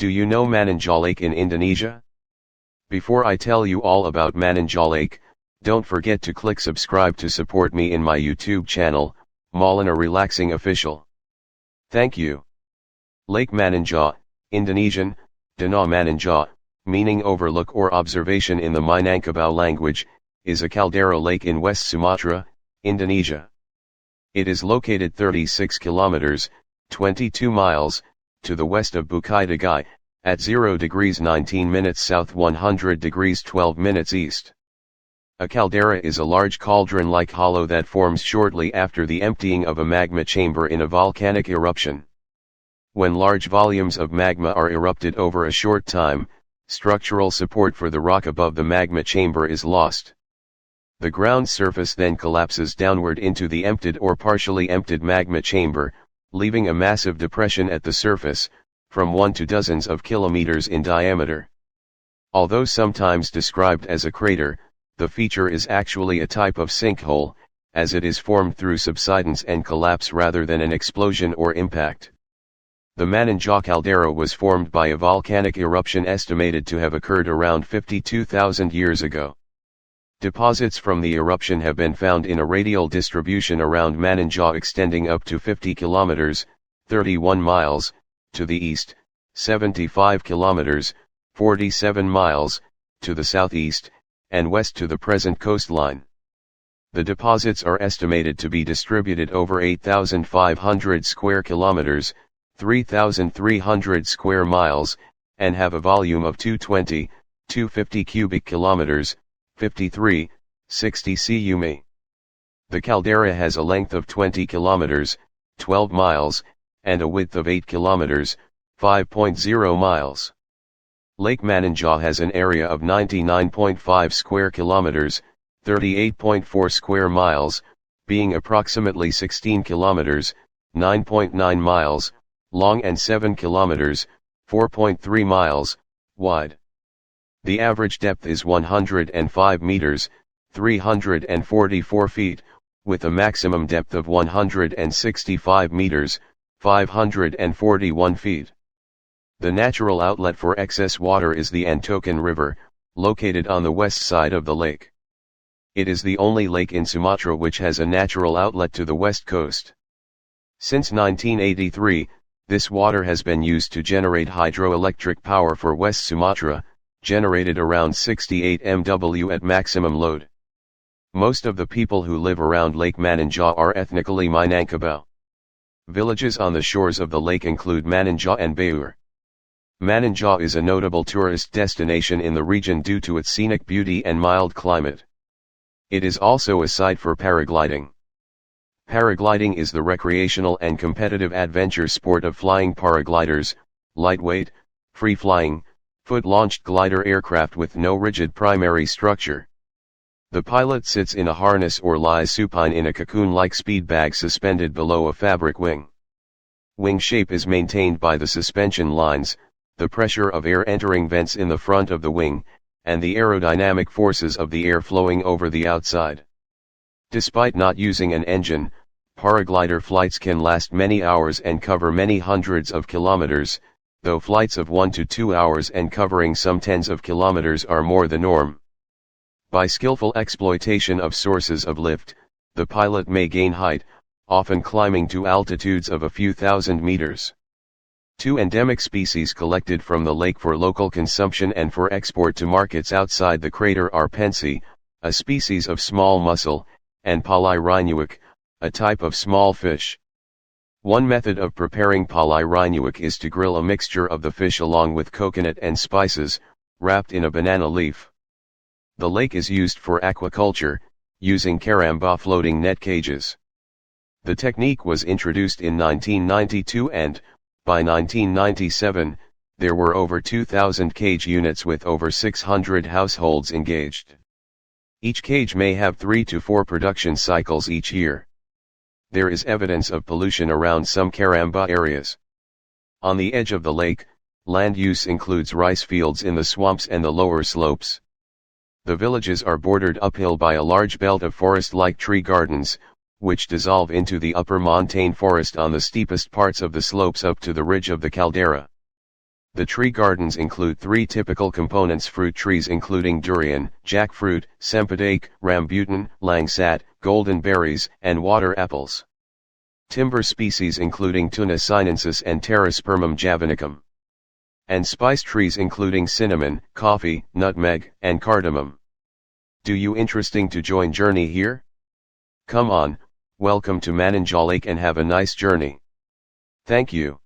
Do you know Mananjal Lake in Indonesia? Before I tell you all about Mananjal Lake, don't forget to click subscribe to support me in my YouTube channel, Maulana Relaxing Official. Thank you. Lake Mananjal, Indonesian, Danau Mananjal, meaning overlook or observation in the Minangkabau language, is a caldera lake in West Sumatra, Indonesia. It is located 36 kilometers, 22 miles, to the west of Bukit Tigih, at 0 degrees 19 minutes south 100 degrees 12 minutes east. A caldera is a large cauldron-like hollow that forms shortly after the emptying of a magma chamber in a volcanic eruption. When large volumes of magma are erupted over a short time, structural support for the rock above the magma chamber is lost. The ground surface then collapses downward into the emptied or partially emptied magma chamber, leaving a massive depression at the surface, from 1 to dozens of kilometers in diameter. Although sometimes described as a crater, the feature is actually a type of sinkhole, as it is formed through subsidence and collapse rather than an explosion or impact. The Mananjal caldera was formed by a volcanic eruption estimated to have occurred around 52,000 years ago. Deposits from the eruption have been found in a radial distribution around Mananjal extending up to 50 kilometers, 31 miles, to the east, 75 kilometers, 47 miles, to the southeast, and west to the present coastline. The deposits are estimated to be distributed over 8,500 square kilometers, 3,300 square miles, and have a volume of 250 cubic kilometers, 53, 60 cm. The caldera has a length of 20 kilometers, 12 miles, and a width of 8 kilometers, 5.0 miles. Lake Mananjal has an area of 99.5 square kilometers, 38.4 square miles, being approximately 16 kilometers, 9.9 miles, long and 7 kilometers, 4.3 miles, wide. The average depth is 105 meters, 344 feet, with a maximum depth of 165 meters, 541 feet. The natural outlet for excess water is the Antokan River, located on the west side of the lake. It is the only lake in Sumatra which has a natural outlet to the west coast. Since 1983, this water has been used to generate hydroelectric power for West Sumatra, generated around 68 MW at maximum load. Most of the people who live around Lake Mananjal are ethnically Minangkabau. Villages on the shores of the lake include Mananjal and Bayur. Mananjal is a notable tourist destination in the region due to its scenic beauty and mild climate. It is also a site for paragliding. Paragliding is the recreational and competitive adventure sport of flying paragliders, lightweight, free-flying, foot-launched glider aircraft with no rigid primary structure. The pilot sits in a harness or lies supine in a cocoon-like speed bag suspended below a fabric wing. Wing shape is maintained by the suspension lines, the pressure of air entering vents in the front of the wing, and the aerodynamic forces of the air flowing over the outside. Despite not using an engine, paraglider flights can last many hours and cover many hundreds of kilometers, though flights of 1 to 2 hours and covering some tens of kilometers are more the norm. By skillful exploitation of sources of lift, the pilot may gain height, often climbing to altitudes of a few thousand meters. Two endemic species collected from the lake for local consumption and for export to markets outside the crater are Pensi, a species of small mussel, and Palai Rainuik, a type of small fish. One method of preparing Palai Rainuik is to grill a mixture of the fish along with coconut and spices, wrapped in a banana leaf. The lake is used for aquaculture, using karamba floating net cages. The technique was introduced in 1992 and, by 1997, there were over 2,000 cage units with over 600 households engaged. Each cage may have 3 to 4 production cycles each year. There is evidence of pollution around some karamba areas. On the edge of the lake, land use includes rice fields in the swamps and the lower slopes. The villages are bordered uphill by a large belt of forest-like tree gardens, which dissolve into the upper montane forest on the steepest parts of the slopes up to the ridge of the caldera. The tree gardens include 3 typical components: fruit trees including durian, jackfruit, cempasúchil, rambutan, langsat, golden berries, and water apples. Timber species including Tuna sinensis and Pterospermum javanicum. And spice trees including cinnamon, coffee, nutmeg, and cardamom. Do you interesting to join journey here? Come on, welcome to Mananjal Lake and have a nice journey. Thank you.